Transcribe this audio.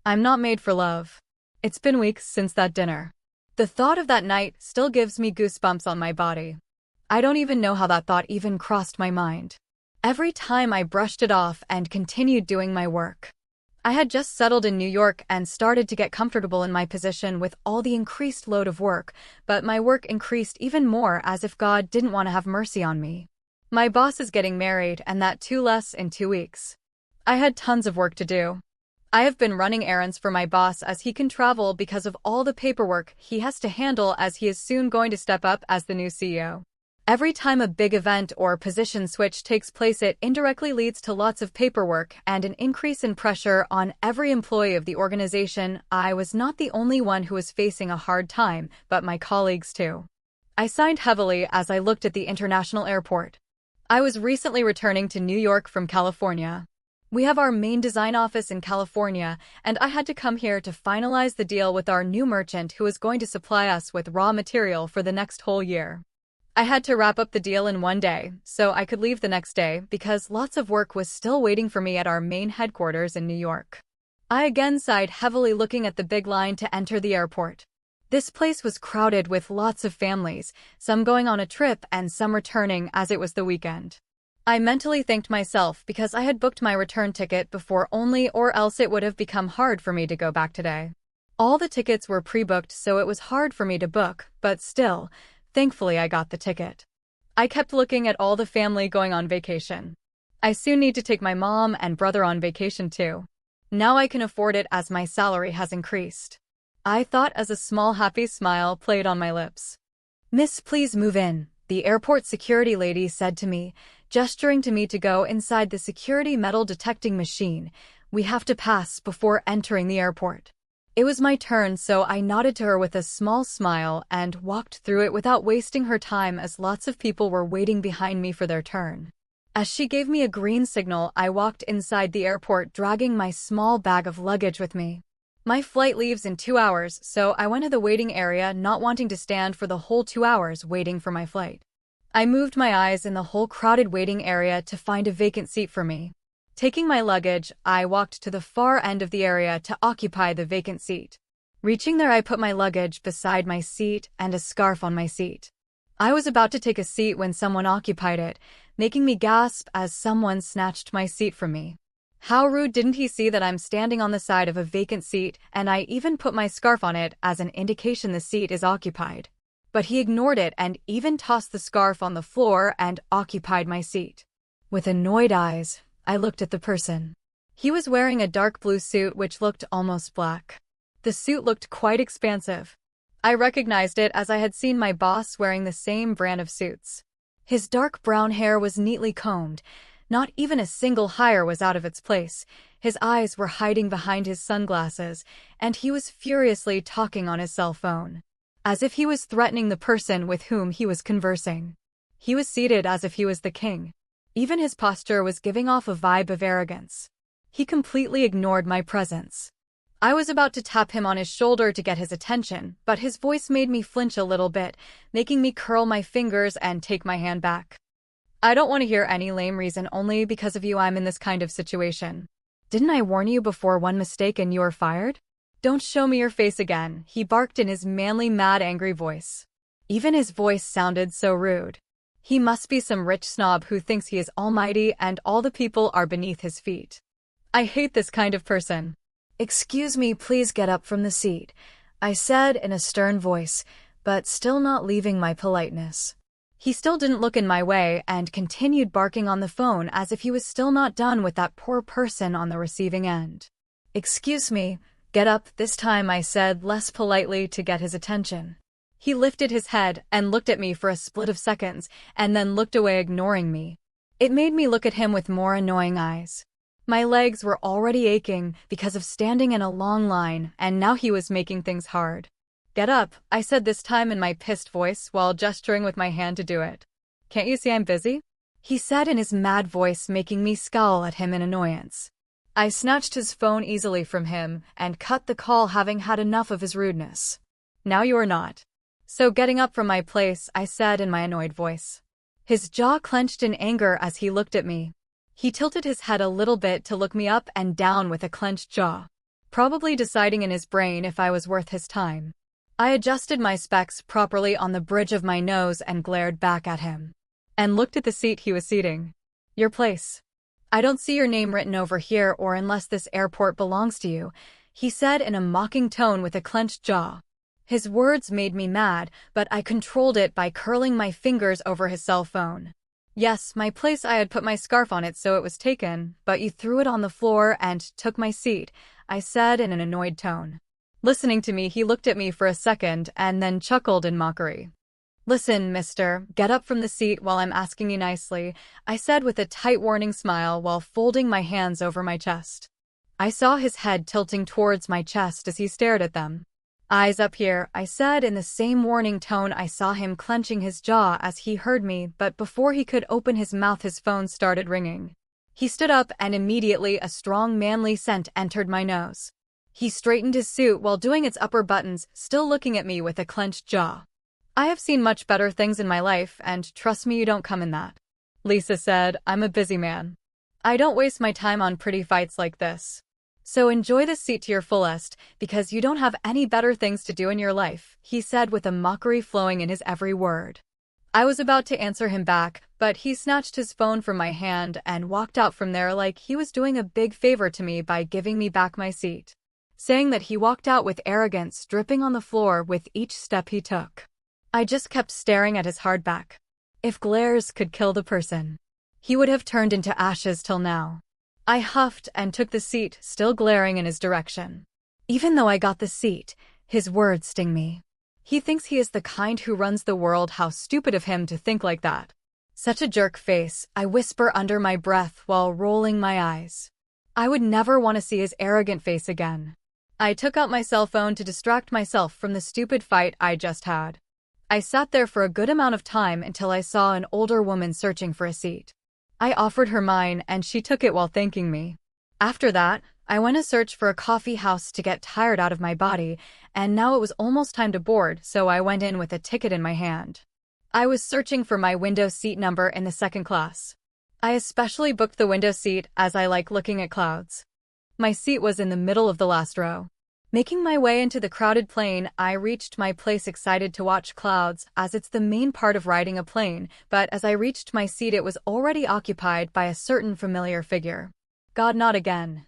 I'm not made for love. It's been weeks since that dinner. The thought of that night still gives me goosebumps on my body. I don't even know how that thought even crossed my mind. Every time I brushed it off and continued doing my work. I had just settled in New York and started to get comfortable in my position with all the increased load of work, but my work increased even more as if God didn't want to have mercy on me. My boss is getting married, and that too less in 2 weeks. I had tons of work to do. I have been running errands for my boss as he can travel because of all the paperwork he has to handle as he is soon going to step up as the new CEO. Every time a big event or position switch takes place, it indirectly leads to lots of paperwork and an increase in pressure on every employee of the organization. I was not the only one who was facing a hard time, but my colleagues too. I signed heavily as I looked at the international airport. I was recently returning to New York from California. We have our main design office in California, and I had to come here to finalize the deal with our new merchant who is going to supply us with raw material for the next whole year. I had to wrap up the deal in 1 day, so I could leave the next day because lots of work was still waiting for me at our main headquarters in New York. I again sighed heavily looking at the big line to enter the airport. This place was crowded with lots of families, some going on a trip and some returning as it was the weekend. I mentally thanked myself because I had booked my return ticket before only, or else it would have become hard for me to go back today. All the tickets were pre-booked, so it was hard for me to book, but still, thankfully I got the ticket. I kept looking at all the family going on vacation. I soon need to take my mom and brother on vacation too. Now I can afford it as my salary has increased. I thought as a small happy smile played on my lips. "Miss, please move in," the airport security lady said to me, gesturing to me to go inside the security metal detecting machine. "We have to pass before entering the airport." It was my turn, so I nodded to her with a small smile and walked through it without wasting her time as lots of people were waiting behind me for their turn. As she gave me a green signal, I walked inside the airport dragging my small bag of luggage with me. My flight leaves in 2 hours, so I went to the waiting area, not wanting to stand for the whole 2 hours waiting for my flight. I moved my eyes in the whole crowded waiting area to find a vacant seat for me. Taking my luggage, I walked to the far end of the area to occupy the vacant seat. Reaching there, I put my luggage beside my seat and a scarf on my seat. I was about to take a seat when someone occupied it, making me gasp as someone snatched my seat from me. How rude! Didn't he see that I'm standing on the side of a vacant seat, and I even put my scarf on it as an indication the seat is occupied? But he ignored it and even tossed the scarf on the floor and occupied my seat. With annoyed eyes, I looked at the person. He was wearing a dark blue suit which looked almost black. The suit looked quite expansive. I recognized it as I had seen my boss wearing the same brand of suits. His dark brown hair was neatly combed. Not even a single hair was out of its place. His eyes were hiding behind his sunglasses, and he was furiously talking on his cell phone, as if he was threatening the person with whom he was conversing. He was seated as if he was the king. Even his posture was giving off a vibe of arrogance. He completely ignored my presence. I was about to tap him on his shoulder to get his attention, but his voice made me flinch a little bit, making me curl my fingers and take my hand back. "I don't want to hear any lame reason. Only because of you I'm in this kind of situation. Didn't I warn you before? One mistake and you are fired? Don't show me your face again," he barked in his manly, mad, angry voice. Even his voice sounded so rude. He must be some rich snob who thinks he is almighty and all the people are beneath his feet. I hate this kind of person. "Excuse me, please get up from the seat," I said in a stern voice, but still not leaving my politeness. He still didn't look in my way and continued barking on the phone as if he was still not done with that poor person on the receiving end. "Excuse me, get up this time," I said less politely to get his attention. He lifted his head and looked at me for a split of seconds, and then looked away, ignoring me. It made me look at him with more annoying eyes. My legs were already aching because of standing in a long line, and now he was making things hard. "Get up," I said this time in my pissed voice while gesturing with my hand to do it. "Can't you see I'm busy?" he said in his mad voice, making me scowl at him in annoyance. I snatched his phone easily from him and cut the call, having had enough of his rudeness. "Now you are not. So getting up from my place," I said in my annoyed voice. His jaw clenched in anger as he looked at me. He tilted his head a little bit to look me up and down with a clenched jaw. probably deciding in his brain if I was worth his time. I adjusted my specs properly on the bridge of my nose and glared back at him. And looked at the seat he was seating. Your place. I don't see your name written over here or unless this airport belongs to you, he said in a mocking tone with a clenched jaw. His words made me mad, but I controlled it by curling my fingers over his cell phone. Yes, my place. I had put my scarf on it so it was taken, but you threw it on the floor and took my seat, I said in an annoyed tone. Listening to me, he looked at me for a second and then chuckled in mockery. Listen, mister, get up from the seat while I'm asking you nicely, I said with a tight warning smile while folding my hands over my chest. I saw his head tilting towards my chest as he stared at them. Eyes up here, I said in the same warning tone. I saw him clenching his jaw as he heard me, but before he could open his mouth his phone started ringing. He stood up and immediately a strong manly scent entered my nose. He straightened his suit while doing its upper buttons, still looking at me with a clenched jaw. I have seen much better things in my life, and trust me, you don't come in that. Lisa said, I'm a busy man. I don't waste my time on pretty fights like this. So enjoy this seat to your fullest, because you don't have any better things to do in your life, he said with a mockery flowing in his every word. I was about to answer him back, but he snatched his phone from my hand and walked out from there like he was doing a big favor to me by giving me back my seat. Saying that, he walked out with arrogance dripping on the floor with each step he took. I just kept staring at his hard back. If glares could kill the person, he would have turned into ashes till now. I huffed and took the seat, still glaring in his direction. Even though I got the seat, his words sting me. He thinks he is the kind who runs the world. How stupid of him to think like that. Such a jerk face, I whisper under my breath while rolling my eyes. I would never want to see his arrogant face again. I took out my cell phone to distract myself from the stupid fight I just had. I sat there for a good amount of time until I saw an older woman searching for a seat. I offered her mine and she took it while thanking me. After that, I went to search for a coffee house to get tired out of my body, and now it was almost time to board, so I went in with a ticket in my hand. I was searching for my window seat number in the second class. I especially booked the window seat as I like looking at clouds. My seat was in the middle of the last row. Making my way into the crowded plane, I reached my place excited to watch clouds, as it's the main part of riding a plane, but as I reached my seat it was already occupied by a certain familiar figure. God, not again.